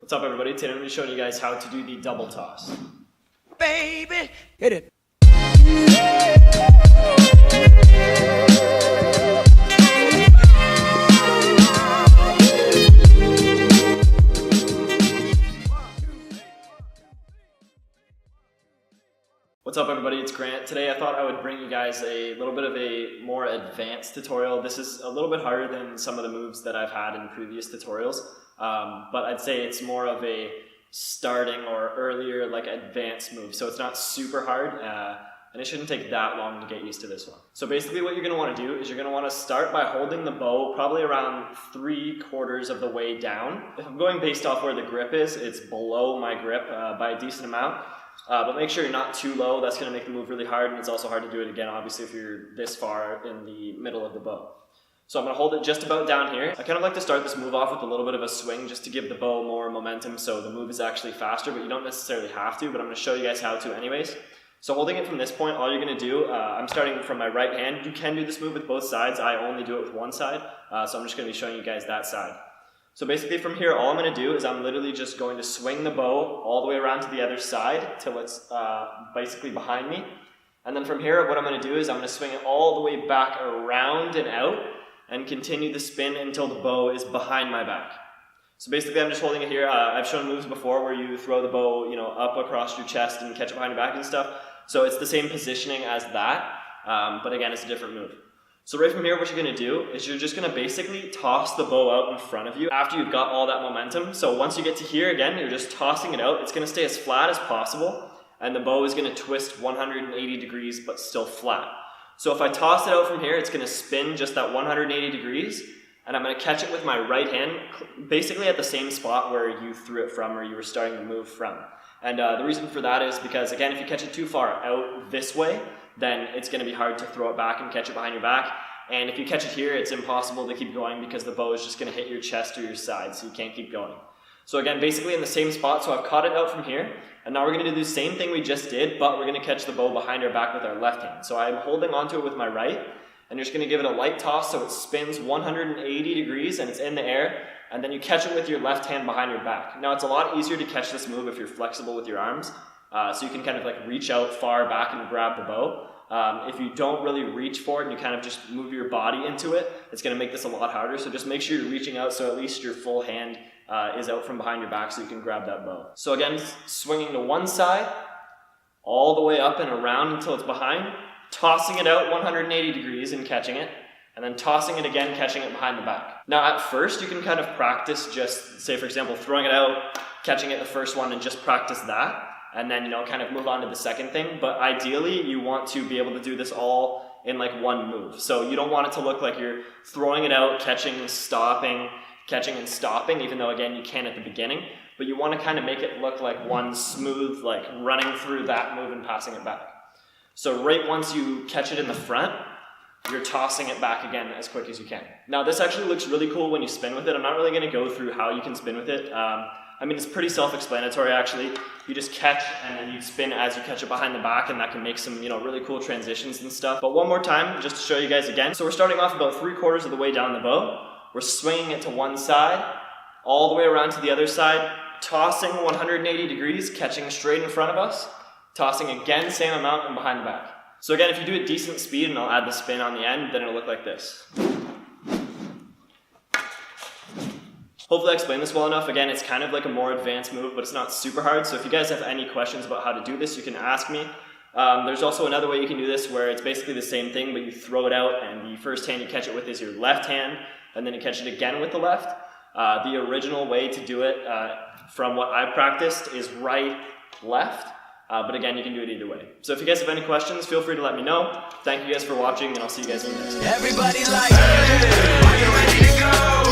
What's up, everybody? Today I'm going to be showing you guys how to do the double toss. Baby, hit it. What's up, everybody? It's Grant. Today I thought I would bring you guys a little bit of a more advanced tutorial. This is a little bit harder than some of the moves that I've had in previous tutorials, but I'd say it's more of a starting or earlier, like, advanced move. So it's not super hard, and it shouldn't take that long to get used to this one. So basically what you're going to want to do is you're going to want to start by holding the bow probably around 3/4 of the way down. If I'm going based off where the grip is, it's below my grip by a decent amount. But make sure you're not too low. That's going to make the move really hard, and it's also hard to do it again, obviously, if you're this far in the middle of the bow. So I'm going to hold it just about down here. I kind of like to start this move off with a little bit of a swing just to give the bow more momentum so the move is actually faster, but you don't necessarily have to, but I'm going to show you guys how to anyways. So holding it from this point, all you're going to do, I'm starting from my right hand. You can do this move with both sides. I only do it with one side, so I'm just going to be showing you guys that side. So basically from here, all I'm going to do is I'm literally just going to swing the bow all the way around to the other side till it's basically behind me. And then from here, what I'm going to do is I'm going to swing it all the way back around and out and continue the spin until the bow is behind my back. So basically I'm just holding it here. I've shown moves before where you throw the bow, up across your chest and catch it behind your back and stuff. So it's the same positioning as that, but again, it's a different move. So right from here, what you're going to do is you're just going to basically toss the bow out in front of you after you've got all that momentum. So once you get to here, again, you're just tossing it out. It's going to stay as flat as possible, and the bow is going to twist 180 degrees, but still flat. So if I toss it out from here, it's going to spin just that 180 degrees, and I'm going to catch it with my right hand, basically at the same spot where you threw it from, or you were starting to move from. And the reason for that is because, again, if you catch it too far out this way, then it's going to be hard to throw it back and catch it behind your back. And if you catch it here, it's impossible to keep going because the bow is just going to hit your chest or your side, so you can't keep going. So again, basically in the same spot, so I've caught it out from here, and now we're going to do the same thing we just did, but we're going to catch the bow behind our back with our left hand. So I'm holding onto it with my right, and you're just going to give it a light toss so it spins 180 degrees and it's in the air, and then you catch it with your left hand behind your back. Now it's a lot easier to catch this move if you're flexible with your arms, so you can kind of like reach out far back and grab the bow. If you don't really reach for it and you kind of just move your body into it, it's going to make this a lot harder. So just make sure you're reaching out so at least your full hand is out from behind your back so you can grab that bow. So again, swinging to one side, all the way up and around until it's behind, tossing it out 180 degrees and catching it, and then tossing it again, catching it behind the back. Now at first you can kind of practice just, say for example, throwing it out, catching it the first one and just practice that. And then, kind of move on to the second thing. But ideally, you want to be able to do this all in like one move. So you don't want it to look like you're throwing it out, catching and stopping, even though again, you can at the beginning. But you want to kind of make it look like one smooth, like running through that move and passing it back. So right once you catch it in the front, you're tossing it back again as quick as you can. Now this actually looks really cool when you spin with it. I'm not really going to go through how you can spin with it. It's pretty self-explanatory actually. You just catch and then you spin as you catch it behind the back, and that can make some, really cool transitions and stuff. But one more time, just to show you guys again. So we're starting off about 3/4 of the way down the bow. We're swinging it to one side, all the way around to the other side, tossing 180 degrees, catching straight in front of us, tossing again, same amount, and behind the back. So again, if you do it decent speed, and I'll add the spin on the end, then it'll look like this. Hopefully I explained this well enough. Again, it's kind of like a more advanced move, but it's not super hard. So if you guys have any questions about how to do this, you can ask me. There's also another way you can do this where it's basically the same thing, but you throw it out, and the first hand you catch it with is your left hand, and then you catch it again with the left. The original way to do it, from what I practiced, is right, left. But again, you can do it either way. So if you guys have any questions, feel free to let me know. Thank you guys for watching, and I'll see you guys in the next one. Everybody like, hey, are you ready to go?